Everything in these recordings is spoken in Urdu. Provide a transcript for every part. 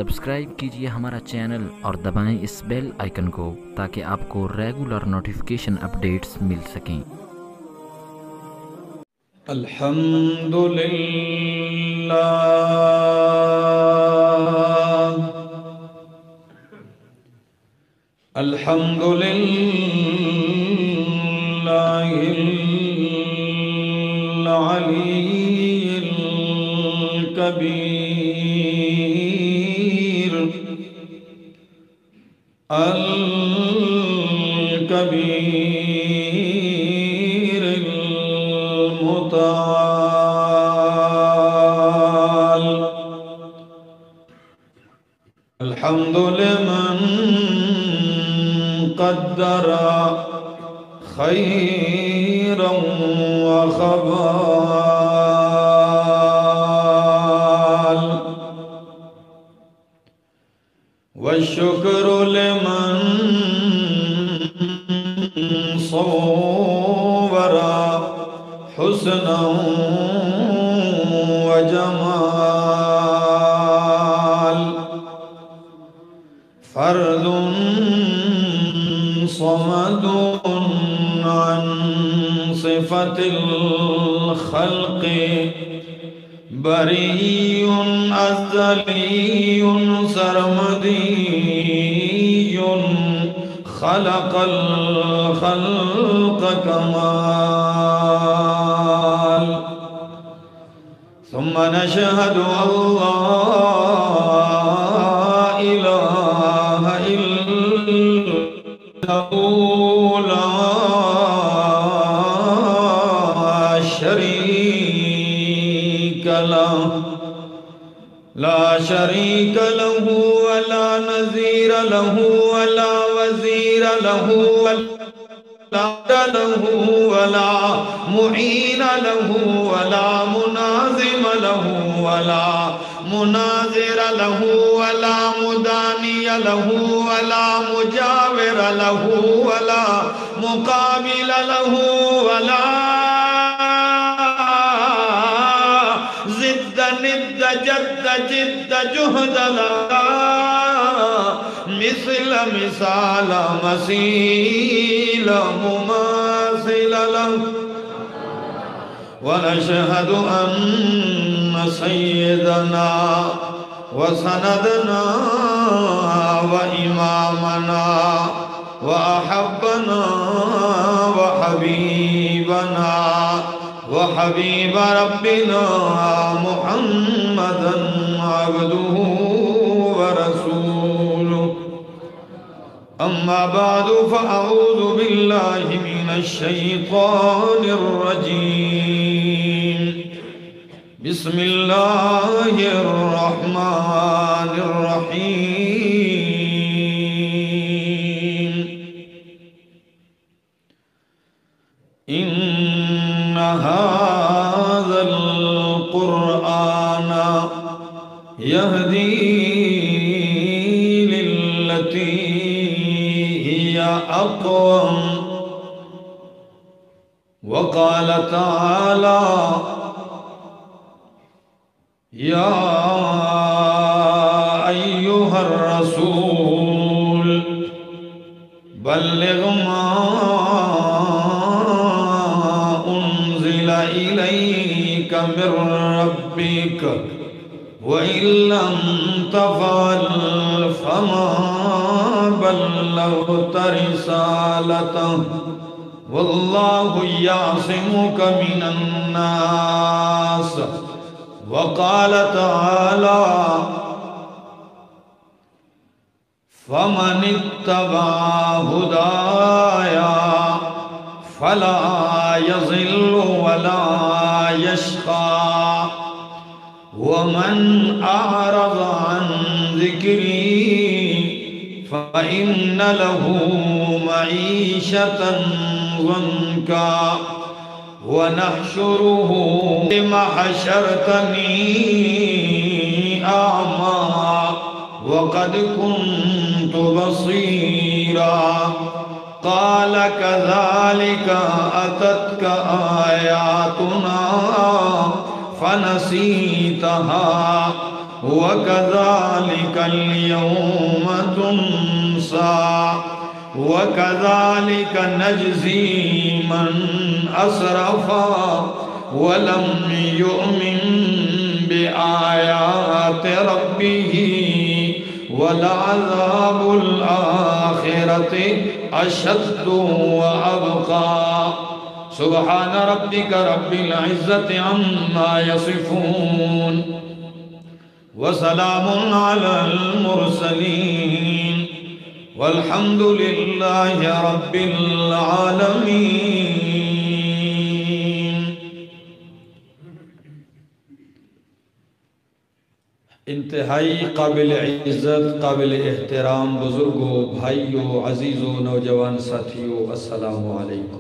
سبسکرائب کیجئے ہمارا چینل اور دبائیں اس بیل آئیکن کو تاکہ آپ کو ریگولر نوٹیفیکیشن اپڈیٹس مل سکیں۔ الحمد للہ الحمد للہ العلی الکبیر الکبیر المتعال الحمد لمن قدر خيرا وخبال والشكر لمن صور حسنا وجمال فرد صمد عن صفة الخلق بريء أزلي سرمدي خلق الخلق كمال ثم نشهد الله إله إلا هو لا شريك له ولا نظير له ولا وزير له ولا معين له ولا منازم له ولا مناظر له ولا مداني له ولا مجاور له ولا مقابل له ولا ضد ند جد جد جهد لا مثل مثال مثيل مماثل له ونشهد أن سيدنا وسندنا وإمامنا وأحبنا وحبيبنا وحبيب ربنا محمدا عبده ورسوله أما بعد فأعوذ بالله من الشيطان الرجيم بسم الله الرحمن الرحيم إن هذا القرآن يهدي للتي هي أقوم وقال تعالى يا أيها الرسول بلغ ما أنزل إليك من ربك وإن لم تفعل فما بلغت رسالته والله يعصمك من الناس وقال تعالى فمن اتبع هدايا فلا يضل ولا يشقى ومن أعرض عن ذكري فإن له معيشة ضنكا ونحشره لما حشرتني أعمى وقد كنت بصيرا قال كذلك أتتك آياتنا فنسيتها وَكَذَلِكَ الْيَوْمَ تُنْسَى وَكَذَلِكَ نَجْزِي مَنْ أَسْرَفَ وَلَمْ يُؤْمِنْ بِآيَاتِ رَبِّهِ وَلَعَذَابُ الْآخِرَةِ أَشَدُّ وَأَبْقَى سبحان ربك رب العزة عما يصفون وسلام على المرسلين والحمد لله رب العالمين. انتہائی قابل عزت، قابل احترام بزرگوں، بھائیوں، عزیزوں، نوجوان ساتھیوں، السلام علیکم.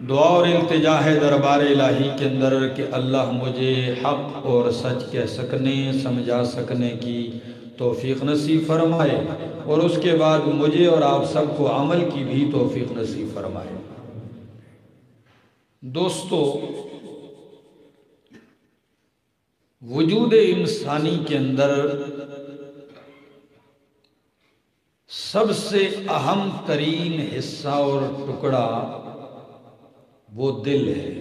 دعا اور التجا ہے دربار الہی کے اندر کہ اللہ مجھے حق اور سچ کہہ سکنے، سمجھا سکنے کی توفیق نصیب فرمائے، اور اس کے بعد مجھے اور آپ سب کو عمل کی بھی توفیق نصیب فرمائے. دوستو، وجود انسانی کے اندر سب سے اہم ترین حصہ اور ٹکڑا وہ دل ہے.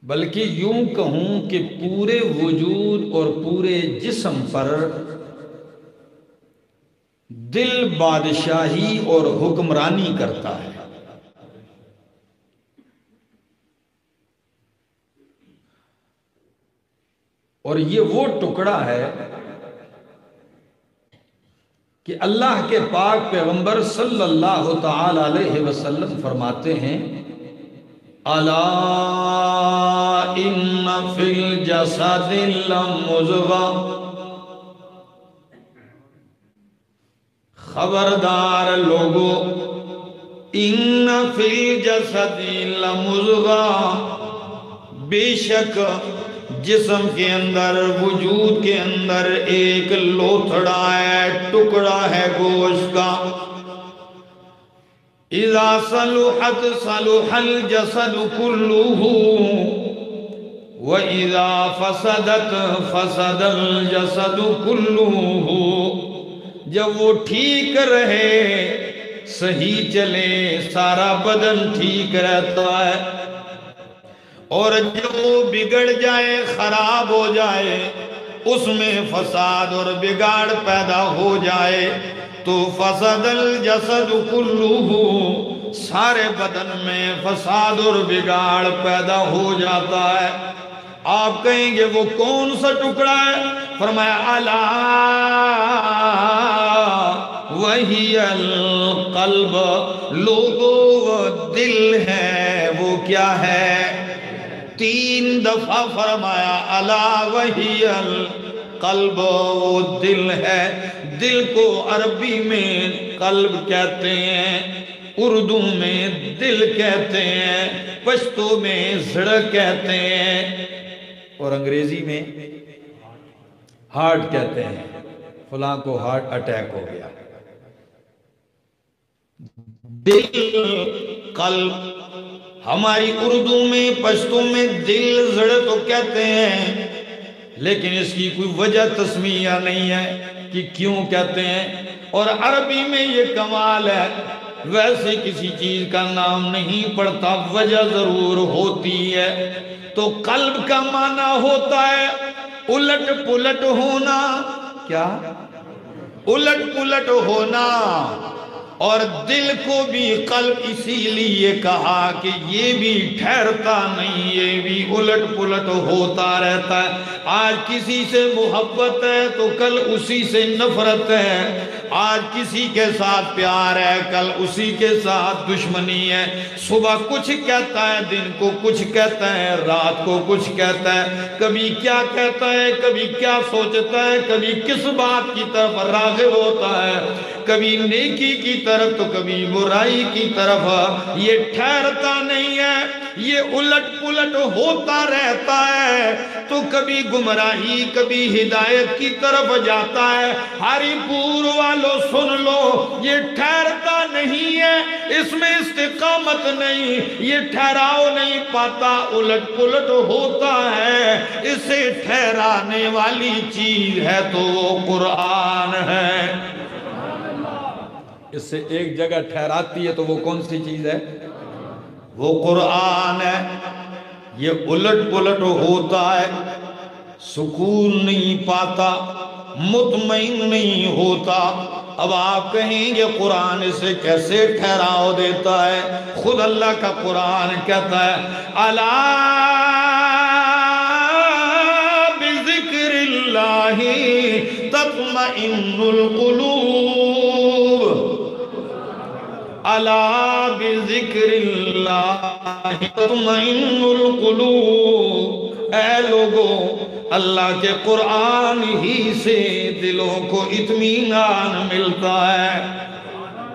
بلکہ یوں کہوں کہ پورے وجود اور پورے جسم پر دل بادشاہی اور حکمرانی کرتا ہے. اور یہ وہ ٹکڑا ہے کہ اللہ کے پاک پیغمبر صلی اللہ تعالی علیہ وسلم فرماتے ہیں الا ان فی الجسد لمضغہ، خبردار لوگو، ان فی الجسد لمضغہ، بے شک جسم کے اندر، وجود کے اندر ایک لوتھڑا ہے، ٹکڑا ہے گوشت کا. اذا صلحت صلح الجسد كله واذا فسدت فسد الجسد كله. جب وہ ٹھیک رہے، صحیح چلے، سارا بدن ٹھیک رہتا ہے، اور جب وہ بگڑ جائے، خراب ہو جائے، اس میں فساد اور بگاڑ پیدا ہو جائے تو فسد الجسد كله، سارے بدن میں فساد اور بگاڑ پیدا ہو جاتا ہے. آپ کہیں گے وہ کون سا ٹکڑا ہے؟ فرمایا الا وہی القلب، لوگو وہ دل ہے. وہ کیا ہے؟ 3 دفعہ فرمایا الا وہی القلب، وہ دل ہے. دل کو عربی میں قلب کہتے ہیں، اردو میں دل کہتے ہیں، پشتو میں زڑ کہتے ہیں، اور انگریزی میں ہارٹ کہتے ہیں. فلاں کو ہارٹ اٹیک ہو گیا. دل، قلب، ہماری اردو میں، پشتو میں دل، زڑ تو کہتے ہیں، لیکن اس کی کوئی وجہ تسمیہ نہیں ہے کہ کیوں کہتے ہیں. اور عربی میں یہ کمال ہے، ویسے کسی چیز کا نام نہیں پڑتا، وجہ ضرور ہوتی ہے. تو قلب کا معنی ہوتا ہے الٹ پلٹ ہونا. کیا؟ الٹ پلٹ ہونا. اور دل کو بھی قلب اسی لیے کہا کہ یہ بھی ٹھہرتا نہیں، یہ بھی الٹ پلٹ ہوتا رہتا ہے. آج کسی سے محبت ہے تو کل اسی سے نفرت ہے، آج کسی کے ساتھ پیار ہے، کل اسی کے ساتھ دشمنی ہے. صبح کچھ کہتا ہے، دن کو کچھ کہتا ہے، رات کو کچھ کہتا ہے. کبھی کیا کہتا ہے، کبھی کیا سوچتا ہے، کبھی کس بات کی طرف راغب ہوتا ہے. کبھی نیکی کی طرف تو کبھی برائی کی طرف، یہ ٹھہرتا نہیں ہے، یہ الٹ پلٹ ہوتا رہتا ہے، تو کبھی گمراہی کبھی ہدایت کی طرف جاتا ہے۔ ہری پور والوں سن لو، یہ ٹھہرتا نہیں ہے، اس میں استقامت نہیں، یہ ٹھہراؤ نہیں پاتا، الٹ پلٹ ہوتا ہے۔ اسے ٹھہرانے والی چیز ہے تو وہ قرآن ہے۔ اس سے ایک جگہ ٹھہراتی ہے تو وہ کون سی چیز ہے؟ وہ قرآن ہے۔ یہ الٹ پلٹ ہوتا ہے، سکون نہیں پاتا، مطمئن نہیں ہوتا۔ اب آپ کہیں گے قرآن اسے کیسے ٹھہراؤ دیتا ہے؟ خود اللہ کا قرآن کہتا ہے الا بذکر اللہ تطمئن القلوب، الا بذکر اللہ تطمئن القلوب۔ اے لوگوں، اللہ کے قرآن ہی سے دلوں کو اطمینان ملتا ہے،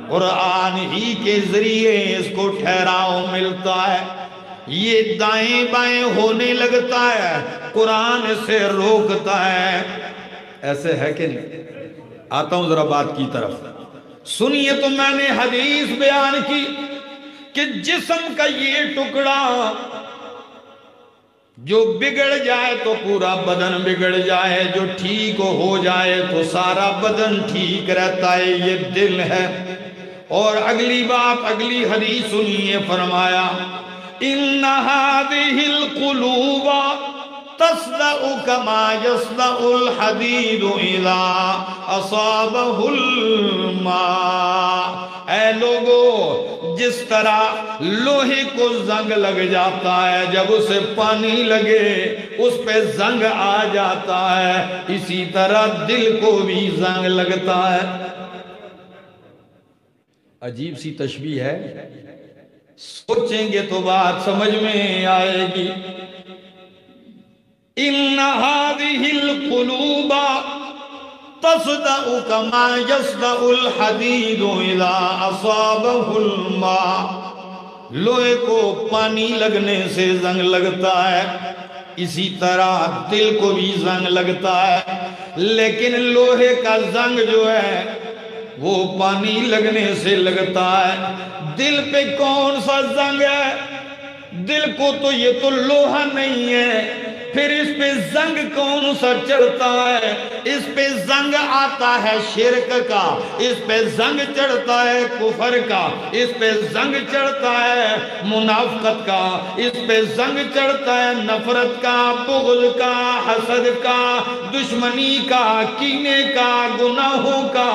قرآن ہی کے ذریعے اس کو ٹھہراؤ ملتا ہے۔ یہ دائیں بائیں ہونے لگتا ہے، قرآن سے روکتا ہے۔ ایسے ہے کہ نہیں؟ آتا ہوں ذرا بات کی طرف سنیے۔ تو میں نے حدیث بیان کی کہ جسم کا یہ ٹکڑا جو بگڑ جائے تو پورا بدن بگڑ جائے، جو ٹھیک ہو جائے تو سارا بدن ٹھیک رہتا ہے، یہ دل ہے۔ اور اگلی بات، اگلی حدیث سنیے، فرمایا ان هذه القلوب تصدع كما يصدع الحديد اذا اصابه الماء۔ اے لوگو، جس طرح لوہے کو زنگ لگ جاتا ہے جب اسے پانی لگے اس پہ زنگ آ جاتا ہے، اسی طرح دل کو بھی زنگ لگتا ہے۔ عجیب سی تشبیہ ہے، سوچیں گے تو بات سمجھ میں آئے گی۔ ان هذه القلوب تصدع كما يصدع الحديد اذا اصابه الماء۔ لوہے کو پانی لگنے سے زنگ لگتا ہے، اسی طرح دل کو بھی زنگ لگتا ہے، لیکن لوہے کا زنگ جو ہے وہ پانی لگنے سے لگتا ہے۔ دل پہ کون سا زنگ ہے؟ دل کو تو یہ تو لوہا نہیں ہے، پھر اس پہ زنگ کون سا چڑھتا ہے؟ اس پہ زنگ آتا ہے شرک کا، اس پہ زنگ چڑھتا ہے کفر کا، اس پہ زنگ چڑھتا ہے منافقت کا، اس پہ زنگ چڑھتا ہے نفرت کا، بغض کا، حسد کا، دشمنی کا، کینے کا، گناہوں کا،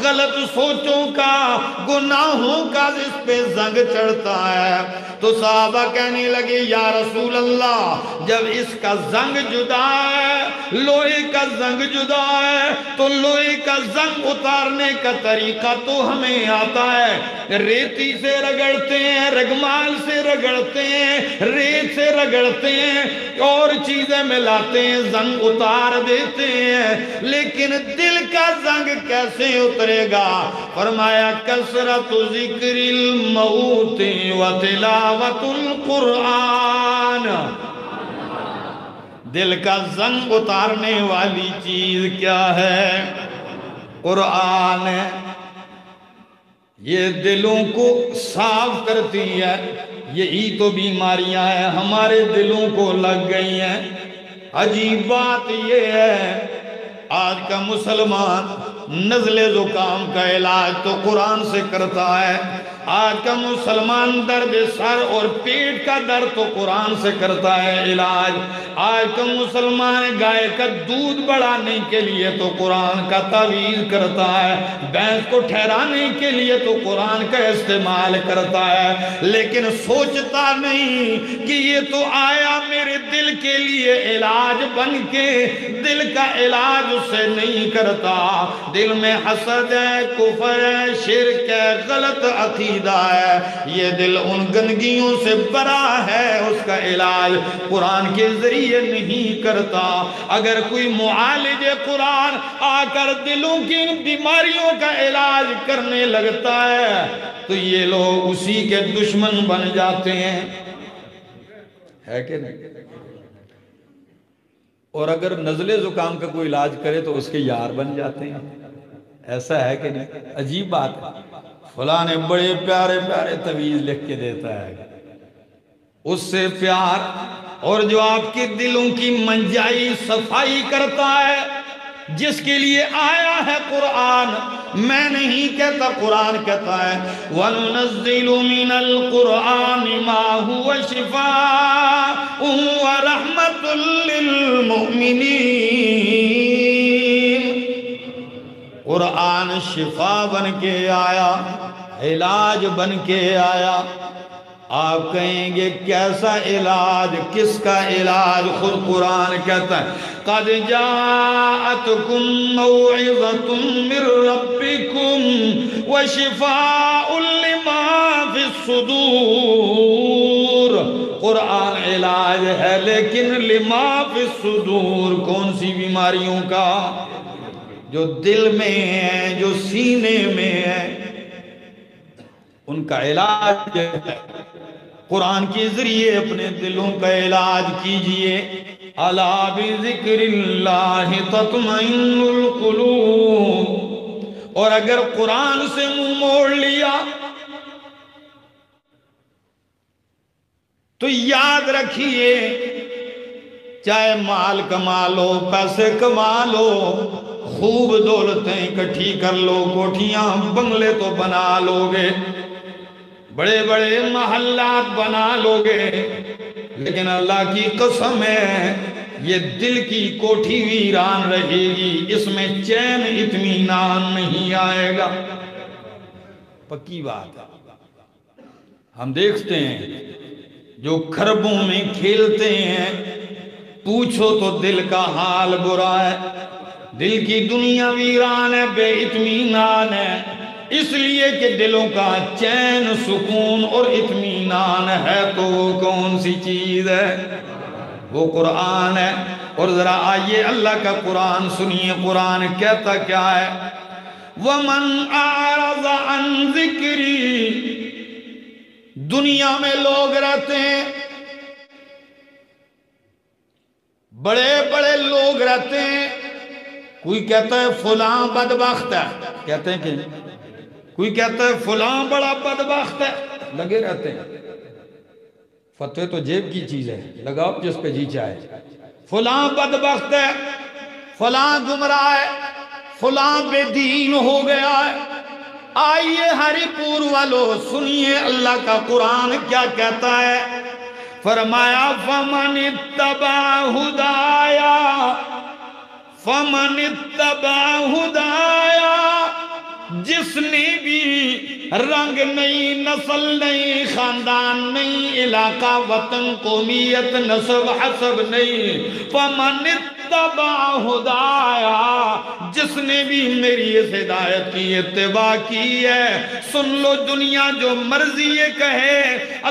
غلط سوچوں کا، گناہوں کا اس پہ زنگ چڑھتا ہے۔ تو صحابہ کہنے لگے یا رسول اللہ، جب اس کا زنگ جدا ہے، لوہے کا زنگ جدا ہے، تو لوہے کا زنگ اتارنے کا طریقہ تو ہمیں آتا ہے، ریتی سے رگڑتے ہیں، رگمال سے رگڑتے ہیں، ریت سے رگڑتے ہیں، اور چیزیں ملاتے ہیں، زنگ اتار دیتے ہیں، لیکن دل کا زنگ کیسے اترے گا؟ فرمایا کثرت ذکر الموت و تلاوت القرآن۔ دل کا زنگ اتارنے والی چیز کیا ہے؟ قرآن ہے۔ یہ دلوں کو صاف کرتی ہے۔ یہی تو بیماریاں ہیں ہمارے دلوں کو لگ گئی ہیں۔ عجیب بات یہ ہے، آج کا مسلمان نزلے زکام کا علاج تو قرآن سے کرتا ہے، آج کا مسلمان درد سر اور پیٹ کا درد تو قرآن سے کرتا ہے علاج، آج کا مسلمان گائے کا دودھ بڑھانے کے لیے تو قرآن کا تعویذ کرتا ہے، بھینس کو ٹھہرانے کے لیے تو قرآن کا استعمال کرتا ہے، لیکن سوچتا نہیں کہ یہ تو آیا میرے دل کے لیے علاج بن کے دل کا علاج اس سے نہیں کرتا. دل میں حسد ہے، کفر ہے، شرک ہے، غلط عقیدہ ہے، یہ دل ان گندگیوں سے بھرا ہے، اس کا علاج قرآن کے ذریعے نہیں کرتا. اگر کوئی معالج قرآن آ کر دلوں کی بیماریوں کا علاج کرنے لگتا ہے تو یہ لوگ اسی کے دشمن بن جاتے ہیں، ہے کہ نہیں؟ اور اگر نزلے زکام کا کوئی علاج کرے تو اس کے یار بن جاتے ہیں، ایسا ہے کہ نہیں؟ عجیب بات ہے. فلاں نے بڑے پیارے پیارے تویز لکھ کے دیتا ہے، اس سے پیار. اور جو آپ کے دلوں کی منجائی صفائی کرتا ہے، جس کے لیے آیا ہے قرآن، میں نہیں کہتا، قرآن کہتا ہے وَنُنَزِّلُ مِنَ الْقُرْآنِ مَا هُوَ شِفَاءٌ وَرَحْمَةٌ لِّلْمُؤْمِنِينَ. قرآن شفا بن کے آیا، علاج بن کے آیا. آپ کہیں گے کیسا علاج، کس کا علاج؟ خود قرآن کہتا ہے قَدْ جَاءَتْكُمْ مَوْعِظَةٌ مِّن رَبِّكُمْ وَشِفَاءٌ لِّمَا فِي الصُّدُورِ. قرآن علاج ہے لیکن لما فی الصدور، کون سی بیماریوں کا؟ جو دل میں ہے، جو سینے میں ہے، ان کا علاج ہے. قرآن کے ذریعے اپنے دلوں کا علاج کیجئے. الا بذکر اللہ تطمئن القلوب. اور اگر قرآن سے منہ موڑ لیا تو یاد رکھیے، چاہے مال کما لو، پیسے کما لو، خوب دولتیں اکٹھی کر لو، کوٹھیاں بنگلے تو بنا لو گے، بڑے بڑے محلات بنا لو گے، لیکن اللہ کی قسم ہے یہ دل کی کوٹھی ویران رہے گی، اس میں چین اطمینان نہیں آئے گا. پکی بات ہے. ہم دیکھتے ہیں جو خربوں میں کھیلتے ہیں، پوچھو تو دل کا حال برا ہے، دل کی دنیا ویران ہے، بے اطمینان ہے، اس لیے کہ دلوں کا چین، سکون اور اطمینان ہے تو وہ کون سی چیز ہے؟ وہ قرآن ہے. اور ذرا آئیے اللہ کا قرآن سنیے، قرآن کہتا کیا ہے؟ وَمَنْ أَعْرَضَ عَنْ ذِكْرِي. دنیا میں لوگ رہتے ہیں، بڑے بڑے لوگ رہتے ہیں، کوئی کہتا ہے فلاں بدبخت ہے، کہتے ہیں کہ کوئی کہتا ہے فلاں بڑا بدبخت ہے، لگے رہتے ہیں. فتوی تو جیب کی چیز ہے، لگاؤ جس پہ جی چاہے. فلاں بدبخت ہے، فلاں گمراہ ہے، فلاں بے دین ہو گیا ہے. آئیے ہری پور والو سنیے اللہ کا قرآن کیا کہتا ہے. فرمایا فَمَنِ اتَّبَعَ هُدَايَا فَمَنِ اتَّبَعَ هُدَايَا. جس نے بھی رنگ نہیں، نسل نہیں، خاندان نہیں، علاقہ، وطن، قومیت، نسب، حسب نہیں، فَمَنِ اتَّبَعَ هُدَايَا. جس نے بھی میری اس ہدایت کی اتباع کی ہے، سن لو دنیا جو مرضی یہ کہے،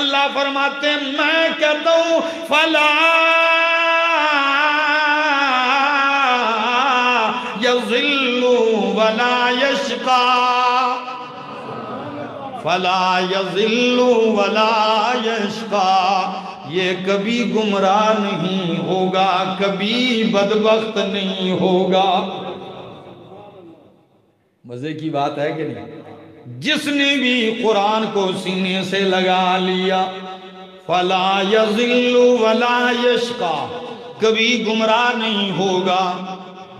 اللہ فرماتے ہیں میں کہتا ہوں فَلَا يَضِلُّ وَلَا يَشْقَى. فَلَا يَضِلُّ وَلَا يَشْقَى. یہ کبھی گمراہ نہیں ہوگا، کبھی بدبخت نہیں ہوگا. مزے کی بات ہے کہ نہیں؟ جس نے بھی قرآن کو سینے سے لگا لیا، فَلَا يَضِلُّ وَلَا يَشْقَى، کبھی گمراہ نہیں ہوگا.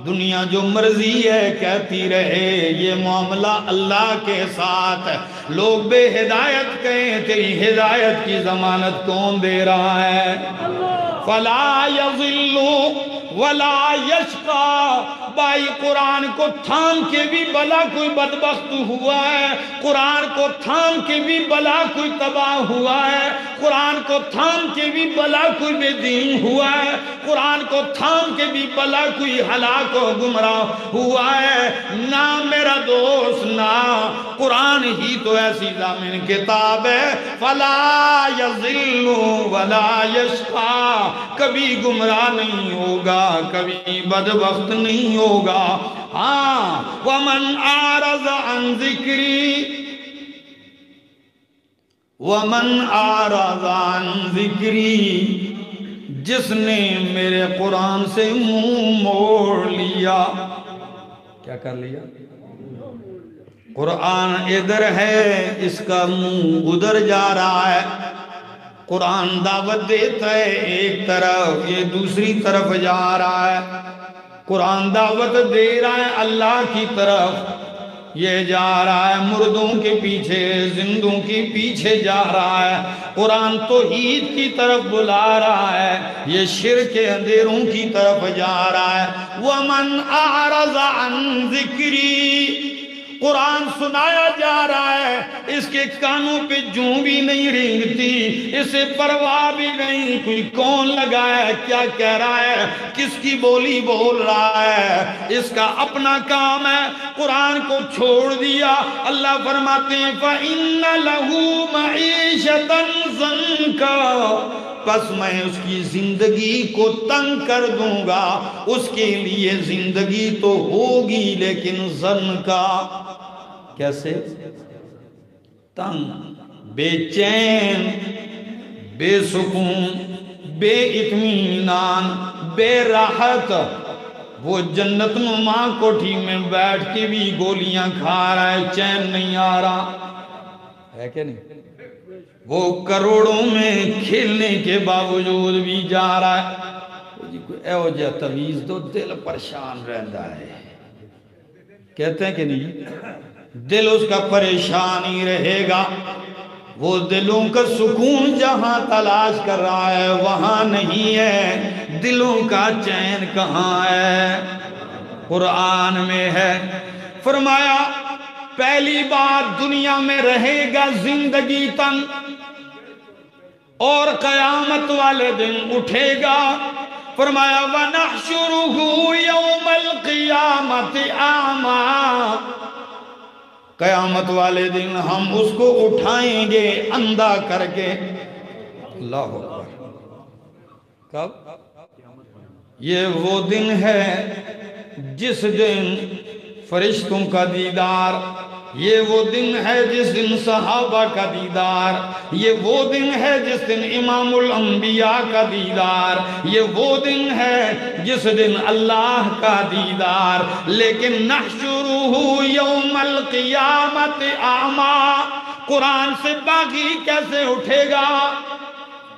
دنیا جو مرضی ہے کہتی رہے، یہ معاملہ اللہ کے ساتھ ہے. لوگ بے ہدایت کہیں، تیری ہدایت کی ضمانت کون دے رہا ہے؟ فَلَا يَضِلُّ وَلَا يَشْقَى. بھائی قرآن کو تھام کے بھی بلا کوئی بدبخت ہوا ہے، قرآن کو تھام کے بھی بلا کوئی تباہ ہوا ہے، قرآن کو تھام کے بھی بلا کوئی بے دین ہوا ہے. قرآن کو تھام کے بھی بلا کوئی ہلاک و گمراہ ہوا ہے نہ میرا دوست نہ قرآن ہی تو ایسی ضامن کتاب ہے فلا یضل ولا یشقا کبھی گمراہ نہیں ہوگا کبھی بدبخت نہیں ہوگا ہاں ومن اعرض عن ذکری ومن اعرض عن ذکری جس نے میرے قرآن سے منہ موڑ لیا کیا کر لیا قرآن ادھر ہے اس کا منہ ادھر جا رہا ہے قرآن دعوت دیتا ہے ایک طرف یہ دوسری طرف جا رہا ہے قرآن دعوت دے رہا ہے اللہ کی طرف یہ جا رہا ہے مردوں کے پیچھے زندوں کے پیچھے جا رہا ہے قرآن توحید کی طرف بلا رہا ہے یہ شرک کے اندھیروں کی طرف جا رہا ہے وَمَنْ أَعْرَضَ عَنْ ذِكْرِي قرآن سنایا جا رہا ہے اس کے کانوں پہ جوں بھی نہیں رینگتی اسے پرواہ بھی نہیں کوئی کون لگا ہے کیا کہہ رہا ہے کس کی بولی بول رہا ہے اس کا اپنا کام ہے قرآن کو چھوڑ دیا اللہ فرماتے ہیں فَإِنَّ لَهُ مَعِيشَةً ضَنْكَ پس میں اس کی زندگی کو تنگ کر دوں گا اس کے لیے زندگی تو ہوگی لیکن زن کا کیسے تنگ بے چین بے سکون بے اطمینان بے راحت وہ جنت نما کوٹھی میں بیٹھ کے بھی گولیاں کھا رہا ہے چین نہیں آ رہا ہے کہ نہیں وہ کروڑوں میں کھیلنے کے باوجود بھی جا رہا ہے جی کوئی ایو جا تویز دو دل پریشان رہتا ہے کہتے ہیں کہ نہیں دل اس کا پریشان ہی رہے گا وہ دلوں کا سکون جہاں تلاش کر رہا ہے وہاں نہیں ہے دلوں کا چین کہاں ہے قرآن میں ہے فرمایا پہلی بات دنیا میں رہے گا زندگی تنگ اور قیامت والے دن اٹھے گا فرمایا وَنَحْشُرُهُ يَوْمَ الْقِيَامَةِ أَعْمَى قیامت والے دن ہم اس کو اٹھائیں گے اندھا کر کے اللہ اکبر کب یہ وہ دن ہے جس دن فرشتوں کا دیدار یہ وہ دن ہے جس دن صحابہ کا دیدار یہ وہ دن ہے جس دن امام الانبیاء کا دیدار یہ وہ دن ہے جس دن اللہ کا دیدار لیکن نحشرہ یوم القیامت اعمیٰ قرآن سے باقی کیسے اٹھے گا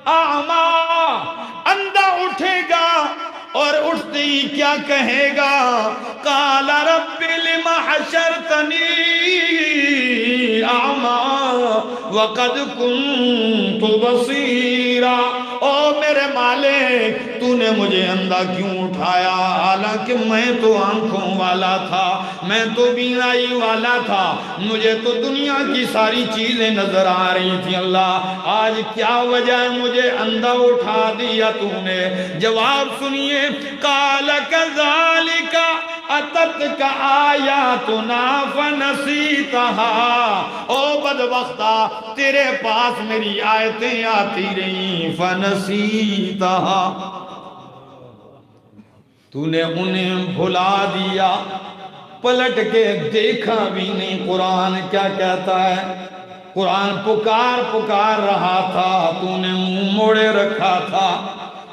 اعمیٰ اندھا اٹھے گا اور اٹھتے ہی کیا کہے گا قال رب لم حشرتنی اعمیٰ وقد كنت بصیرا او میرے مالک تو نے مجھے اندھا کیوں اٹھایا حالانکہ میں تو آنکھوں والا تھا میں تو بینائی والا تھا مجھے تو دنیا کی ساری چیزیں نظر آ رہی تھی اللہ آج کیا وجہ ہے مجھے اندھا اٹھا دیا تو نے جواب سنیے قال كذلك اتتك آیاتنا فنسیتها او بدبختہ تیرے پاس میری آیتیں آتی رہیں فنسیتها تو نے انہیں بھلا دیا پلٹ کے دیکھا بھی نہیں قرآن کیا کہتا ہے قرآن پکار رہا تھا تو نے منہ موڑے رکھا تھا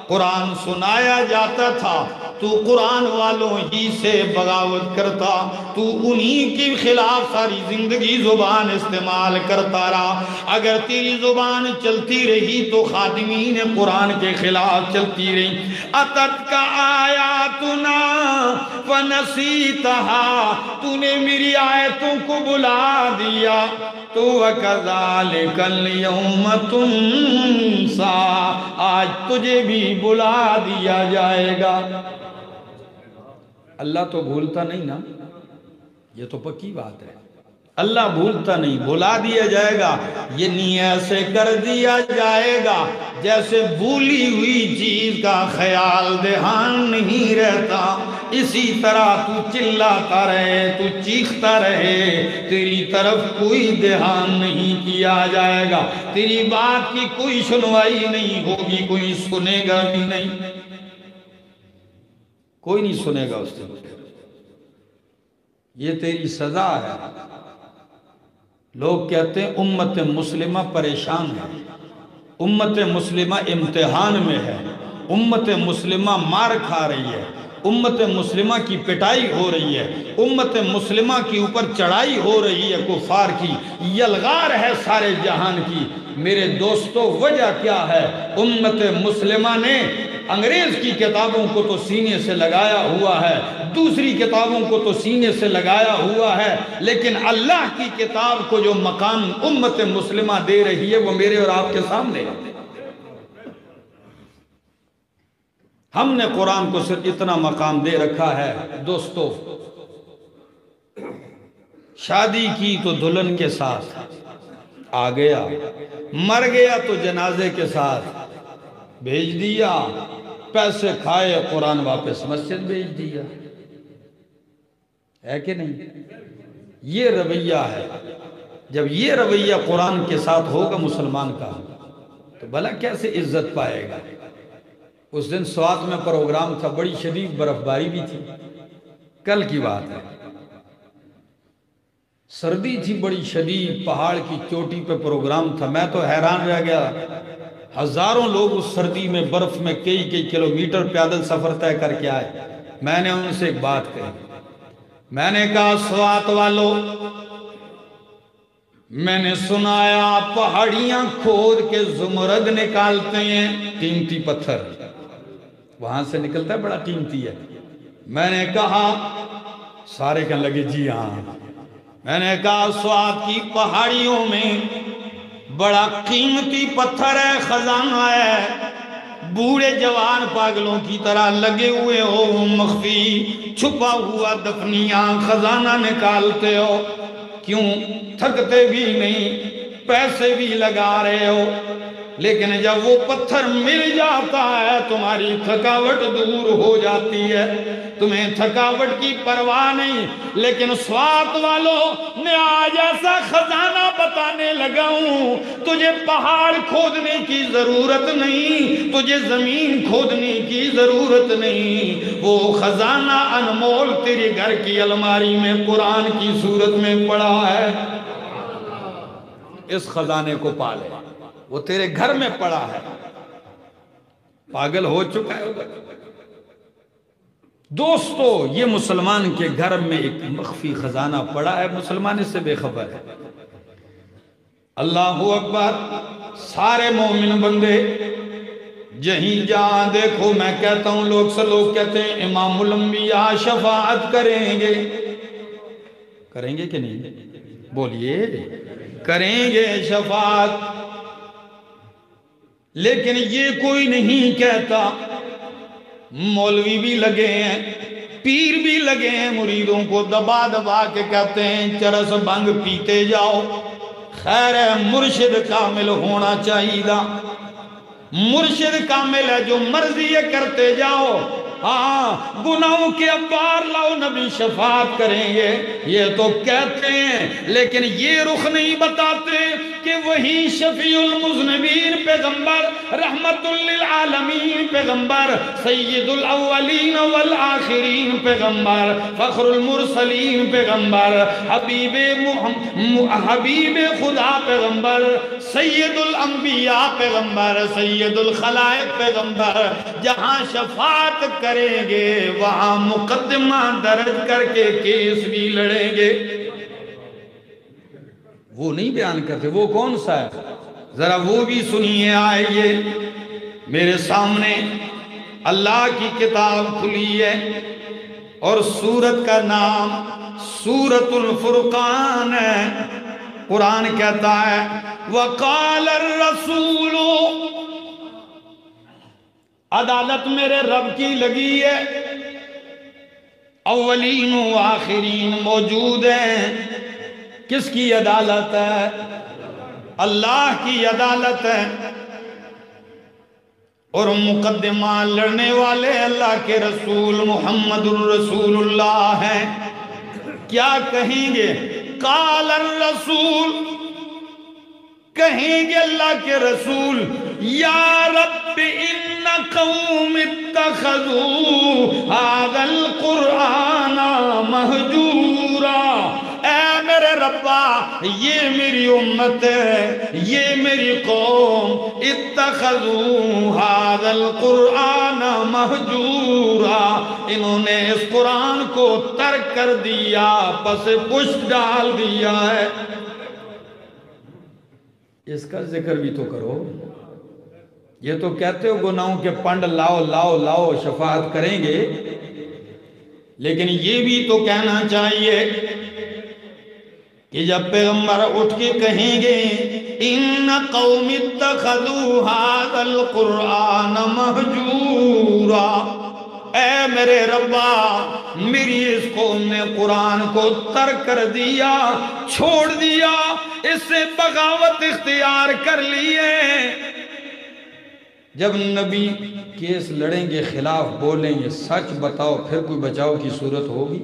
قرآن سنایا جاتا تھا تو قرآن والوں ہی سے بغاوت کرتا تو انہی کے خلاف ساری زندگی زبان استعمال کرتا رہا اگر تیری زبان چلتی رہی تو خادمین قرآن کے خلاف چلتی رہی اتت کا آیاتنا فنسیتها تو نے میری آیتوں کو بلا دیا تو وَكَذَلِكَ الْيَوْمَ تُنْسَا آج تجھے بھی بلا دیا جائے گا اللہ تو بھولتا نہیں نا یہ تو پکی بات ہے اللہ بھولتا نہیں، بھلا دیا جائے گا، یہ نہیں ایسے کر دیا جائے گا جیسے بھولی ہوئی چیز کا خیال دھیان نہیں رہتا۔ اسی طرح تو چلاتا رہے، تو چیختا رہے، تیری طرف کوئی دھیان نہیں کیا جائے گا، تیری بات کی کوئی سنوائی نہیں ہوگی، کوئی سنے گا بھی نہیں، کوئی نہیں سنے گا اس سے۔ یہ تیری سزا ہے۔ لوگ کہتے ہیں امت مسلمہ پریشان ہے، امت مسلمہ امتحان میں ہے، امت مسلمہ مار کھا رہی ہے، امت مسلمہ کی پٹائی ہو رہی ہے، امت مسلمہ کی اوپر چڑھائی ہو رہی ہے کفار کی، یلغار ہے سارے جہان کی۔ میرے دوستو وجہ کیا ہے؟ امت مسلمہ نے انگریز کی کتابوں کو تو سینے سے لگایا ہوا ہے، دوسری کتابوں کو تو سینے سے لگایا ہوا ہے، لیکن اللہ کی کتاب کو جو مقام امت مسلمہ دے رہی ہے وہ میرے اور آپ کے سامنے ہے۔ ہم نے قرآن کو صرف اتنا مقام دے رکھا ہے دوستو، شادی کی تو دلہن کے ساتھ آ گیا، مر گیا تو جنازے کے ساتھ بھیج دیا، پیسے کھائے قرآن واپس مسجد بھیج دیا، ہے کہ نہیں؟ یہ رویہ ہے۔ جب یہ رویہ قرآن کے ساتھ ہوگا مسلمان کا تو بھلا کیسے عزت پائے گا؟ اس دن سوات میں پروگرام تھا، بڑی شدید برف باری بھی تھی، کل کی بات ہے، سردی تھی بڑی شدید، پہاڑ کی چوٹی پہ پروگرام تھا۔ میں تو حیران رہ گیا، ہزاروں لوگ اس سردی میں برف میں کئی کلومیٹر پیدل سفر طے کر کے آئے۔ میں نے ان سے ایک بات کہی، میں نے کہا سوات والو، میں نے سنایا پہاڑیاں کھود کے زمرد نکالتے ہیں، قیمتی پتھر وہاں سے نکلتا ہے، بڑا قیمتی ہے۔ میں نے کہا، سارے کہنے لگے جی ہاں۔ میں نے کہا سوات کی پہاڑیوں میں بڑا قیمتی پتھر ہے، خزانہ ہے، بوڑھے جوان پاگلوں کی طرح لگے ہوئے ہو، مخفی چھپا ہوا دفنیاں خزانہ نکالتے ہو، کیوں؟ تھکتے بھی نہیں، پیسے بھی لگا رہے ہو، لیکن جب وہ پتھر مل جاتا ہے تمہاری تھکاوٹ دور ہو جاتی ہے، تمہیں تھکاوٹ کی پرواہ نہیں۔ لیکن سوات والوں میں آج ایسا خزانہ بتانے لگا ہوں، تجھے پہاڑ کھودنے کی ضرورت نہیں، تجھے زمین کھودنے کی ضرورت نہیں، وہ خزانہ انمول تیرے گھر کی الماری میں قرآن کی صورت میں پڑا ہے، اس خزانے کو پالے، وہ تیرے گھر میں پڑا ہے۔ پاگل ہو چکا ہے دوستو، یہ مسلمان کے گھر میں ایک مخفی خزانہ پڑا ہے، مسلمان اس سے بے خبر ہے۔ اللہ اکبر۔ سارے مومن بندے جہیں جہاں دیکھو، میں کہتا ہوں لوگ کہتے ہیں امام الانبیاء شفاعت کریں گے، کریں گے کہ نہیں؟ بولیے، کریں گے شفاعت، لیکن یہ کوئی نہیں کہتا۔ مولوی بھی لگے ہیں، پیر بھی لگے ہیں، مریدوں کو دبا دبا کے کہتے ہیں چرس بھنگ پیتے جاؤ۔ خیر ہے، مرشد کامل ہونا چاہیے، مرشد کامل ہے، جو مرضی ہے کرتے جاؤ۔ ہاں، گناہوں کے ابار لاؤ، نبی شفاعت کریں گے، یہ تو کہتے ہیں، لیکن یہ رخ نہیں بتاتے کہ وہی شفیع المذنبین پیغمبر، رحمت للعالمین پیغمبر، سید الاولین والآخرین پیغمبر، فخر المرسلین پیغمبر، حبیب خدا پیغمبر، سید الانبیاء پیغمبر، سید الخلائق پیغمبر، جہاں شفاعت کریں گے وہاں مقدمہ درج کر کے کیس بھی لڑیں گے۔ وہ نہیں بیان کرتے، وہ کون سا ہے؟ ذرا وہ بھی سنیے۔ آئیے میرے سامنے اللہ کی کتاب کھلی ہے اور سورت کا نام سورۃ الفرقان ہے۔ قرآن کہتا ہے وَقَالَ الرَّسُولُ، عدالت میرے رب کی لگی ہے، اولین و آخرین موجود ہیں، کس کی عدالت ہے؟ اللہ کی عدالت ہے۔ اور مقدمہ لڑنے والے اللہ کے رسول محمد الرسول اللہ ہیں۔ کیا کہیں گے؟ قال الرسول، کہیں گے اللہ کے رسول یا رب ان قوم اتخذوا هذا القرآن مہجورا، اے میرے ربا یہ میری امت ہے، یہ میری قوم، اتخذوا هذا القرآن مہجورا، انہوں نے اس قرآن کو ترک کر دیا، پس پشت ڈال دیا ہے۔ اس کا ذکر بھی تو کرو۔ یہ تو کہتے ہو گناہوں کے پنڈ لاؤ لاؤ لاؤ شفاعت کریں گے، لیکن یہ بھی تو کہنا چاہیے کہ جب پیغمبر اٹھ کے کہیں گے ان قوم اتخذوا هذا القرآن مہجورا، اے میرے ربا میری اس قوم نے قرآن کو ترک کر دیا، چھوڑ دیا، اس سے بغاوت اختیار کر لیے۔ جب نبی کیس لڑیں گے، خلاف بولیں گے، سچ بتاؤ، پھر کوئی بچاؤ کی صورت ہوگی؟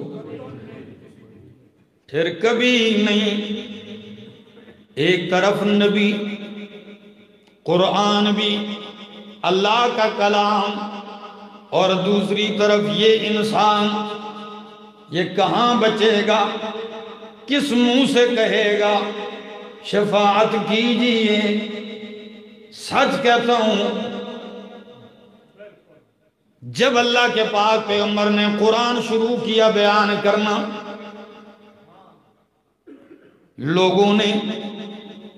پھر کبھی نہیں۔ ایک طرف نبی، قرآن بھی اللہ کا کلام، اور دوسری طرف یہ انسان، یہ کہاں بچے گا؟ کس منہ سے کہے گا شفاعت کیجئے؟ سچ کہتا ہوں، جب اللہ کے پاک پیغمبر نے قرآن شروع کیا بیان کرنا، لوگوں نے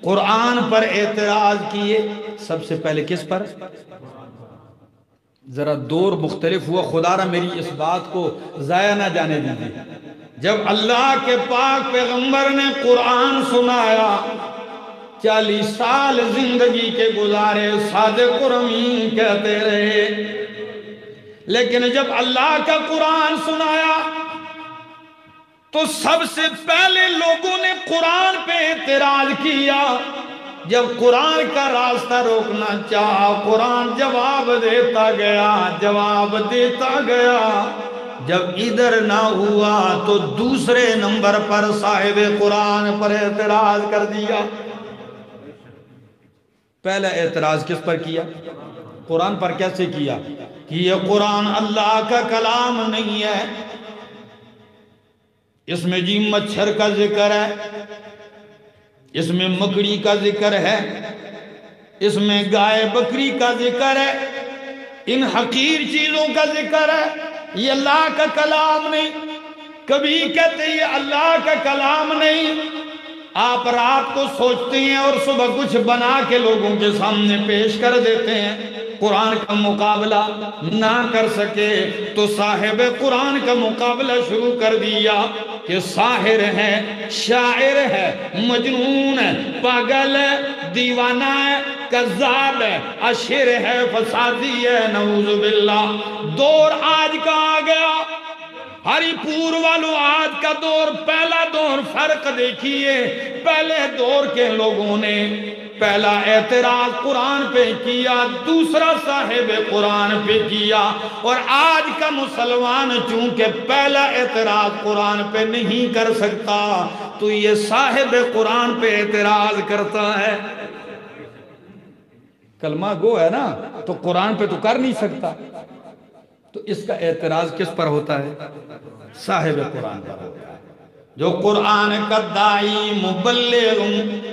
قرآن پر اعتراض کیے۔ سب سے پہلے کس پر؟ ذرا دور مختلف ہوا، خدا را میری اس بات کو ضائع نہ جانے دیجیے۔ جب اللہ کے پاک پیغمبر نے قرآن سنایا، 40 سال زندگی کے گزارے، صادق و امین کہتے رہے، لیکن جب اللہ کا قرآن سنایا تو سب سے پہلے لوگوں نے قرآن پہ اعتراض کیا۔ جب قرآن کا راستہ روکنا چاہا، قرآن جواب دیتا گیا، جواب دیتا گیا۔ جب ادھر نہ ہوا تو دوسرے نمبر پر صاحب قرآن پر اعتراض کر دیا۔ پہلا اعتراض کس پر کیا؟ قرآن پر کیسے کیا؟ کہ یہ قرآن اللہ کا کلام نہیں ہے، اس میں جی مچھر کا ذکر ہے، اس میں مکڑی کا ذکر ہے، اس میں گائے بکری کا ذکر ہے، ان حقیر چیزوں کا ذکر ہے، یہ اللہ کا کلام نہیں۔ کبھی کہتے یہ اللہ کا کلام نہیں، آپ رات کو سوچتے ہیں اور صبح کچھ بنا کے لوگوں کے سامنے پیش کر دیتے ہیں۔ قرآن کا مقابلہ نہ کر سکے تو صاحب قرآن کا مقابلہ شروع کر دیا کہ ساحر ہے، شاعر ہے، مجنون ہے، پاگل ہے، دیوانہ ہے، کذاب ہے، اشر ہے، فسادی ہے، نعوذ باللہ۔ دور آج کا آ گیا، ہری پور والوں آج کا دور، پہلا دور فرق دیکھیے، پہلے دور کے لوگوں نے پہلا اعتراض قرآن پہ کیا، دوسرا صاحب قرآن پہ کیا، اور آج کا مسلمان چونکہ پہلا اعتراض قرآن پہ نہیں کر سکتا تو یہ صاحب قرآن پہ اعتراض کرتا ہے۔ کلمہ گو ہے نا، تو قرآن پہ تو کر نہیں سکتا، تو اس کا اعتراض کس پر ہوتا ہے؟ صاحب قرآن پر ہوتا ہے۔ جو قرآن کا داعی، مبلغ،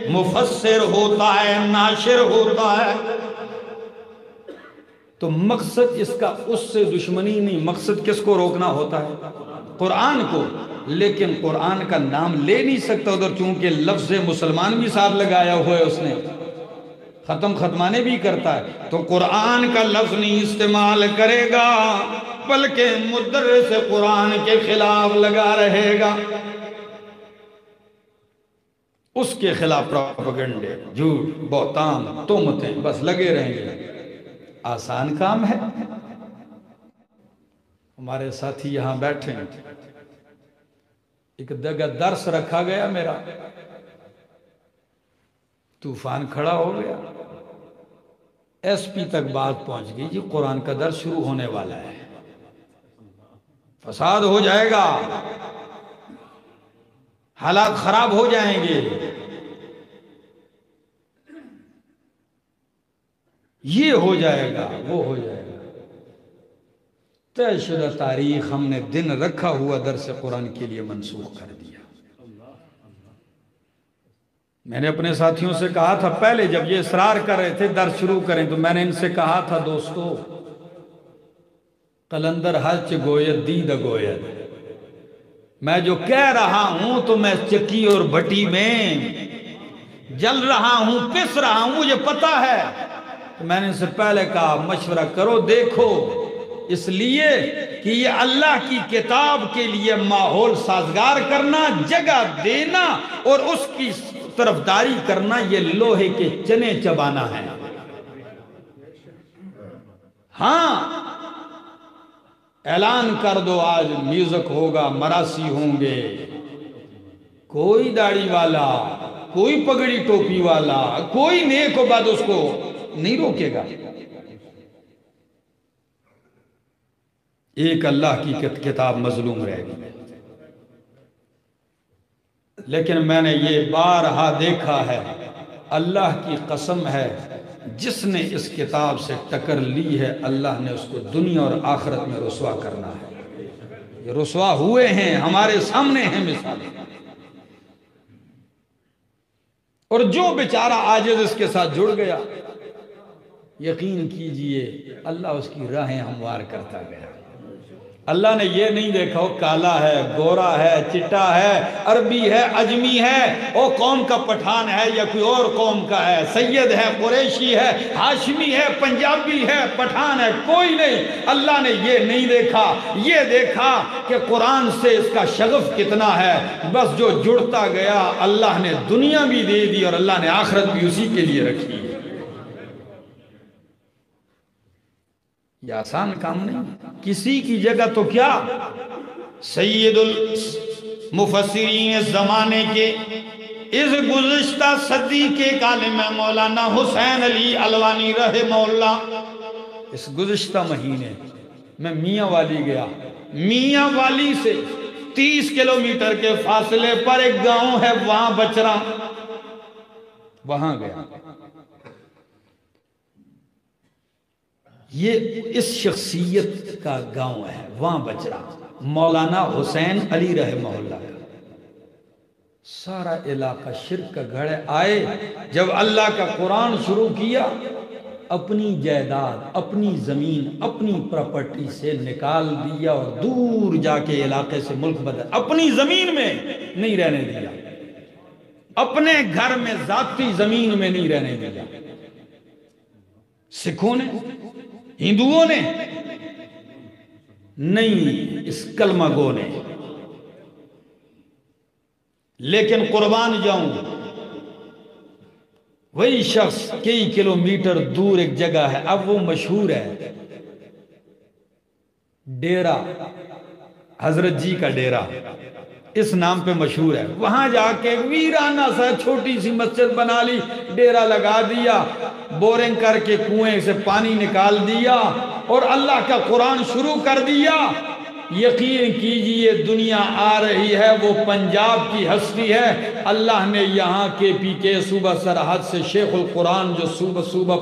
مفسر ہوتا ہے، ناشر ہوتا ہے، تو مقصد اس کا اس سے دشمنی نہیں، مقصد کس کو روکنا ہوتا ہے؟ قرآن کو۔ لیکن قرآن کا نام لے نہیں سکتا ادھر، چونکہ لفظ مسلمان بھی ساتھ لگایا ہوا ہے، اس نے ختمانے بھی کرتا ہے، تو قرآن کا لفظ نہیں استعمال کرے گا، بلکہ مدرس قرآن کے خلاف لگا رہے گا، اس کے خلاف پروپیگنڈے، جھوٹ، بہتان، تہمتیں بس لگے رہیں گے۔ آسان کام ہے۔ ہمارے ساتھی یہاں بیٹھے ہیں، ایک جگہ درس رکھا گیا میرا، طوفان کھڑا ہو گیا، ایس پی تک بات پہنچ گئی، جی قرآن کا درس شروع ہونے والا ہے، فساد ہو جائے گا، حالات خراب ہو جائیں گے، یہ ہو جائے گا، وہ ہو جائے گا۔ طے شدہ تاریخ ہم نے دن رکھا ہوا درس قرآن کے لیے منسوخ کر دیا۔ میں نے اپنے ساتھیوں سے کہا تھا، پہلے جب یہ اصرار کر رہے تھے درس شروع کریں، تو میں نے ان سے کہا تھا، دوستو قلندر ہچ گوید دید گوید، میں جو کہہ رہا ہوں تو میں چکی اور بھٹی میں جل رہا ہوں، پس رہا ہوں، مجھے پتا ہے۔ تو میں نے ان سے پہلے کہا مشورہ کرو، دیکھو، اس لیے کہ یہ اللہ کی کتاب کے لیے ماحول سازگار کرنا، جگہ دینا اور اس کی طرفداری کرنا، یہ لوہے کے چنے چبانا ہے۔ ہاں اعلان کر دو آج میوزک ہوگا، مراسی ہوں گے، کوئی داڑھی والا، کوئی پگڑی ٹوپی والا، کوئی نیک و بد اس کو نہیں روکے گا۔ ایک اللہ کی کتاب مظلوم رہے گی۔ لیکن میں نے یہ بارہا دیکھا ہے، اللہ کی قسم ہے، جس نے اس کتاب سے ٹکر لی ہے، اللہ نے اس کو دنیا اور آخرت میں رسوا کرنا ہے۔ یہ رسوا ہوئے ہیں، ہمارے سامنے ہیں مثالیں۔ اور جو بیچارہ عاجز اس کے ساتھ جڑ گیا، یقین کیجئے اللہ اس کی راہیں ہموار کرتا گیا۔ اللہ نے یہ نہیں دیکھا وہ کالا ہے، گورا ہے، چٹا ہے، عربی ہے، عجمی ہے، وہ قوم کا پٹھان ہے یا کوئی اور قوم کا ہے، سید ہے، قریشی ہے، ہاشمی ہے، پنجابی ہے، پٹھان ہے، کوئی نہیں۔ اللہ نے یہ نہیں دیکھا، یہ دیکھا کہ قرآن سے اس کا شغف کتنا ہے۔ بس جو جڑتا گیا اللہ نے دنیا بھی دے دی اور اللہ نے آخرت بھی اسی کے لیے رکھی۔ یہ آسان کام نہیں، کسی کی جگہ تو کیا، سید المفسرین زمانے کے اس گزشتہ صدی کے عالم مولانا حسین علی الوانی رحمہ اللہ، اس گزشتہ مہینے میں میاں والی گیا، میاں والی سے 30 کلومیٹر کے فاصلے پر ایک گاؤں ہے، وہاں بچرا، وہاں گیا۔ یہ اس شخصیت کا گاؤں ہے، وہاں بچرا، مولانا حسین علی رحمہ اللہ کا۔ سارا علاقہ شرک کا گھر آئے، جب اللہ کا قرآن شروع کیا، اپنی جائیداد، اپنی زمین، اپنی پراپرٹی سے نکال دیا اور دور جا کے علاقے سے ملک بدل، اپنی زمین میں نہیں رہنے دیا، اپنے گھر میں ذاتی زمین میں نہیں رہنے دیا۔ سکھوں نے، ہندوؤں نے نہیں، اس کلمہ گو نے۔ لیکن قربان جاؤں، وہی شخص کئی کلومیٹر دور ایک جگہ ہے، اب وہ مشہور ہے، ڈیرہ حضرت جی کا ڈیرہ، اس نام پہ مشہور ہے۔ وہاں جا کے ویرانہ سا چھوٹی سی مسجد بنا لی، ڈیرہ لگا دیا، بورنگ کر کے کنویں سے پانی نکال دیا اور اللہ کا قرآن شروع کر دیا۔ یقین کیجئے دنیا آ رہی ہے، وہ پنجاب کی ہستی ہے، اللہ نے یہاں کے پی کے صوبہ سرحد سے شیخ القرآن جو صوبہ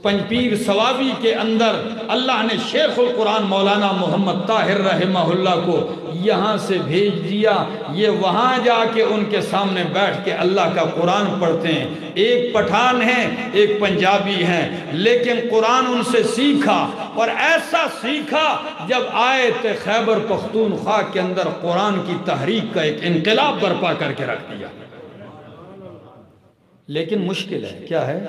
پنجپیر سوابی کے اندر اللہ نے شیخ القرآن مولانا محمد طاہر رحمہ اللہ کو یہاں سے بھیج دیا۔ یہ وہاں جا کے ان کے سامنے بیٹھ کے اللہ کا قرآن پڑھتے ہیں۔ ایک پٹھان ہیں، ایک پنجابی ہیں، لیکن قرآن ان سے سیکھا، اور ایسا سیکھا جب آیت خیبر پختونخوا کے اندر قرآن کی تحریک کا ایک انقلاب برپا کر کے رکھ دیا۔ لیکن مشکل ہے، کیا ہے؟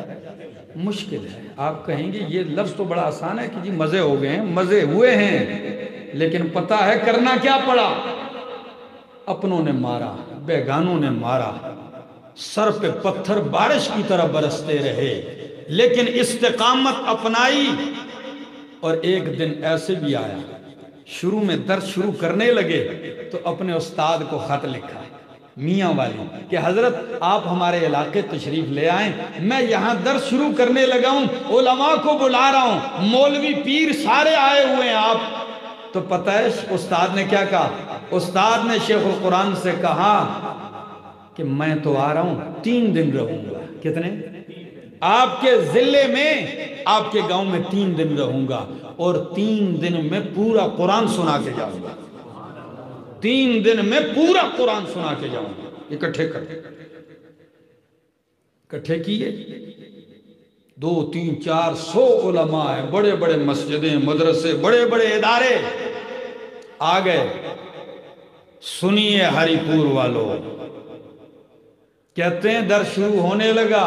مشکل ہے۔ آپ کہیں گے یہ لفظ تو بڑا آسان ہے کہ جی مزے ہو گئے ہیں، مزے ہوئے ہیں، لیکن پتہ ہے کرنا کیا پڑا؟ اپنوں نے مارا، بیگانوں نے مارا، سر پہ پتھر بارش کی طرح برستے رہے، لیکن استقامت اپنائی۔ اور ایک دن ایسے بھی آیا شروع میں درس شروع کرنے لگے تو اپنے استاد کو خط لکھا میاں والی کہ حضرت آپ ہمارے علاقے تشریف لے آئیں، میں یہاں درس شروع کرنے لگا ہوں، علماء کو بلا رہا ہوں، مولوی پیر سارے آئے ہوئے ہیں آپ۔ تو پتہ ہے استاد نے کیا کہا؟ استاد نے شیخ القرآن سے کہا کہ میں تو آ رہا ہوں 3 دن رہوں گا۔ کتنے؟ آپ کے ضلع میں، آپ کے گاؤں میں 3 دن رہوں گا، اور 3 دن میں پورا قرآن سنا کے جاؤں گا۔ 3 دن میں پورا قرآن سنا کے جاؤں گا۔ اکٹھے کیے 2 3 4 100 علماء ہیں، بڑے بڑے مسجدیں، مدرسے، بڑے بڑے ادارے آ گئے۔ سنیے ہری پور والوں، کہتے ہیں درس شروع ہونے لگا،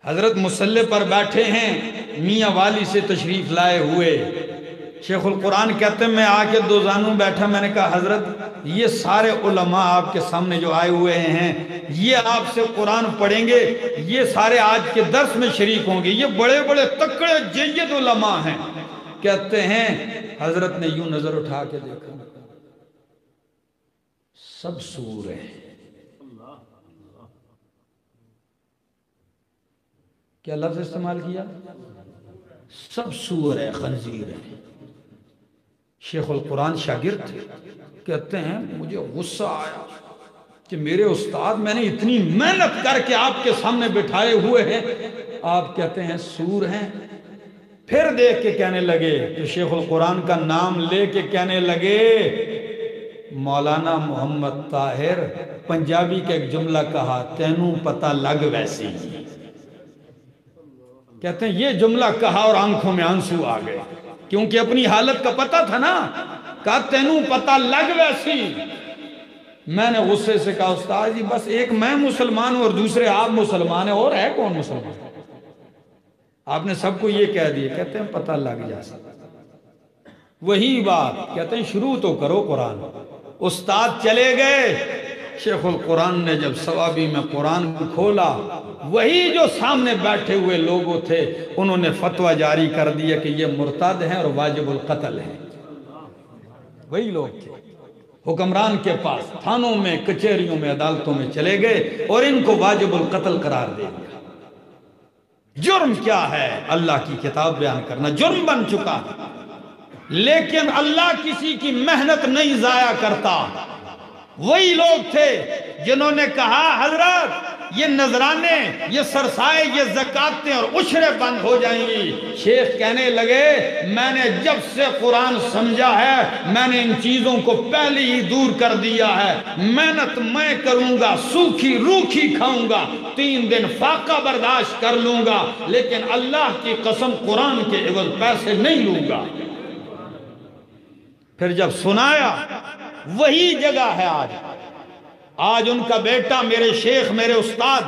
حضرت مصلی پر بیٹھے ہیں میاں والی سے تشریف لائے ہوئے۔ شیخ القرآن کہتے ہیں میں آ کے 2 زانوں بیٹھا، میں نے کہا حضرت یہ سارے علماء آپ کے سامنے جو آئے ہوئے ہیں یہ آپ سے قرآن پڑھیں گے، یہ سارے آج کے درس میں شریک ہوں گے، یہ بڑے بڑے تکڑے جید علماء ہیں۔ کہتے ہیں حضرت نے یوں نظر اٹھا کے دیکھا، سب سور ہیں۔ کیا لفظ استعمال کیا؟ سب سور ہے، خنزیر ہے۔ شیخ القرآن شاگرد تھے، کہتے ہیں مجھے غصہ آیا کہ میرے استاد میں نے اتنی محنت کر کے آپ کے سامنے بٹھائے ہوئے ہیں، آپ کہتے ہیں سور ہیں۔ پھر دیکھ کے کہنے لگے کہ شیخ القرآن کا نام لے کے کہنے لگے مولانا محمد طاہر، پنجابی کا ایک جملہ کہا، تینوں پتہ لگ ویسی۔ کہتے ہیں یہ جملہ کہا اور آنکھوں میں آنسو آ گئے، کیونکہ اپنی حالت کا پتہ تھا نا۔ کہا تینوں پتہ لگ ویسی۔ میں نے غصے سے کہا استاد جی بس ایک میں مسلمان ہوں اور دوسرے آپ مسلمان ہیں، اور ہے کون مسلمان؟ آپ نے سب کو یہ کہہ دیا۔ کہتے ہیں پتہ لگ جا سکتا، وہی بات، کہتے ہیں شروع تو کرو قرآن۔ استاد چلے گئے، شیخ القرآن نے جب ثوابی میں قرآن کھولا، وہی جو سامنے بیٹھے ہوئے لوگوں تھے انہوں نے فتویٰ جاری کر دیا کہ یہ مرتد ہیں اور واجب القتل ہیں۔ وہی لوگ تھے، حکمران کے پاس تھانوں میں، کچہریوں میں، عدالتوں میں چلے گئے اور ان کو واجب القتل قرار دے دیا۔ جرم کیا ہے؟ اللہ کی کتاب بیان کرنا جرم بن چکا ہے، لیکن اللہ کسی کی محنت نہیں ضائع کرتا۔ وہی لوگ تھے جنہوں نے کہا حضرت یہ نذرانے، یہ سرسائے، یہ زکاتیں اور عشریں بند ہو جائیں گی۔ شیخ کہنے لگے میں نے جب سے قرآن سمجھا ہے میں نے ان چیزوں کو پہلے ہی دور کر دیا ہے، محنت میں کروں گا، سوکھی روکھی کھاؤں گا، 3 دن فاقہ برداشت کر لوں گا، لیکن اللہ کی قسم قرآن کے عوض پیسے نہیں لوں گا۔ پھر جب سنایا، وہی جگہ ہے آج ان کا بیٹا میرے شیخ، میرے استاد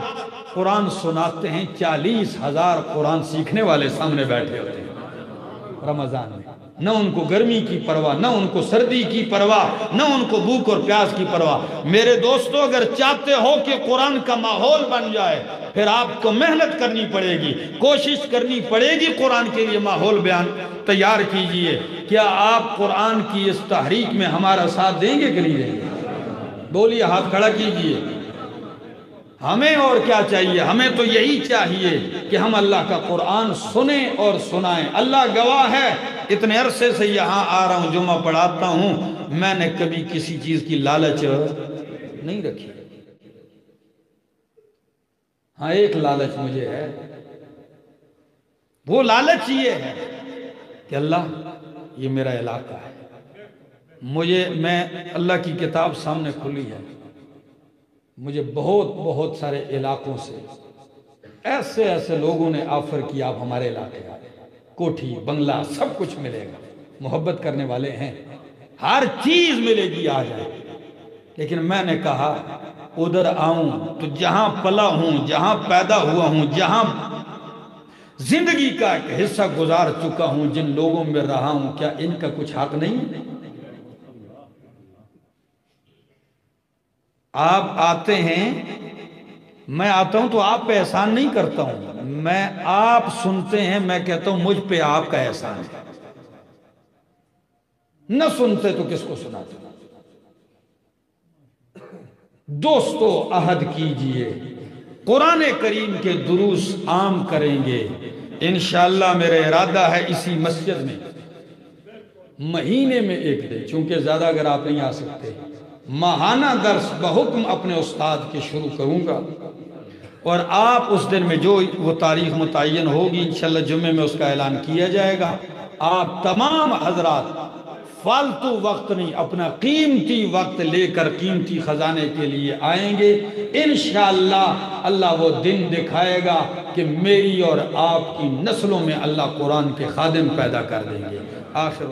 قرآن سناتے ہیں، 40,000 قرآن سیکھنے والے سامنے بیٹھے ہوتے ہیں رمضان میں۔ نہ ان کو گرمی کی پرواہ، نہ ان کو سردی کی پرواہ، نہ ان کو بھوک اور پیاس کی پرواہ۔ میرے دوستو اگر چاہتے ہو کہ قرآن کا ماحول بن جائے پھر آپ کو محنت کرنی پڑے گی، کوشش کرنی پڑے گی، قرآن کے لیے ماحول بیان تیار کیجئے۔ کیا آپ قرآن کی اس تحریک میں ہمارا ساتھ دیں گے کہ نہیں دیں گے؟ بولیے، ہاتھ کھڑا کیجئے۔ ہمیں اور کیا چاہیے؟ ہمیں تو یہی چاہیے کہ ہم اللہ کا قرآن سنیں اور سنائیں۔ اللہ گواہ ہے، اتنے عرصے سے یہاں آ رہا ہوں، جمعہ پڑھاتا ہوں، میں نے کبھی کسی چیز کی لالچ نہیں رکھی۔ ہاں ایک لالچ مجھے ہے، وہ لالچ یہ ہے کہ اللہ یہ میرا علاقہ ہے، میں اللہ کی کتاب سامنے کھلی ہے، مجھے بہت سارے علاقوں سے ایسے لوگوں نے آفر کیا آپ ہمارے علاقے آئے، کوٹھی بنگلہ سب کچھ ملے گا، محبت کرنے والے ہیں، ہر چیز ملے گی، آ جائے۔ لیکن میں نے کہا ادھر آؤں تو جہاں پلا ہوں، جہاں پیدا ہوا ہوں، جہاں زندگی کا ایک حصہ گزار چکا ہوں، جن لوگوں میں رہا ہوں، کیا ان کا کچھ حق نہیں؟ آپ آتے ہیں، میں آتا ہوں تو آپ پہ احسان نہیں کرتا ہوں، آپ سنتے ہیں، میں کہتا ہوں مجھ پہ آپ کا احسان ہے۔ نہ سنتے تو کس کو سناتے؟ دوستو عہد کیجئے، قرآن کریم کے دروس عام کریں گے انشاءاللہ۔ میرا ارادہ ہے اسی مسجد میں مہینے میں ایک دن، چونکہ زیادہ اگر آپ نہیں آ سکتے، ماہانہ درس بحکم اپنے استاد کے شروع کروں گا، اور آپ اس دن میں جو وہ تاریخ متعین ہوگی انشاءاللہ جمعے میں اس کا اعلان کیا جائے گا۔ آپ تمام حضرات فالتو وقت نہیں، اپنا قیمتی وقت لے کر قیمتی خزانے کے لیے آئیں گے انشاءاللہ۔ اللہ وہ دن دکھائے گا کہ میری اور آپ کی نسلوں میں اللہ قرآن کے خادم پیدا کر دیں گے۔ آخر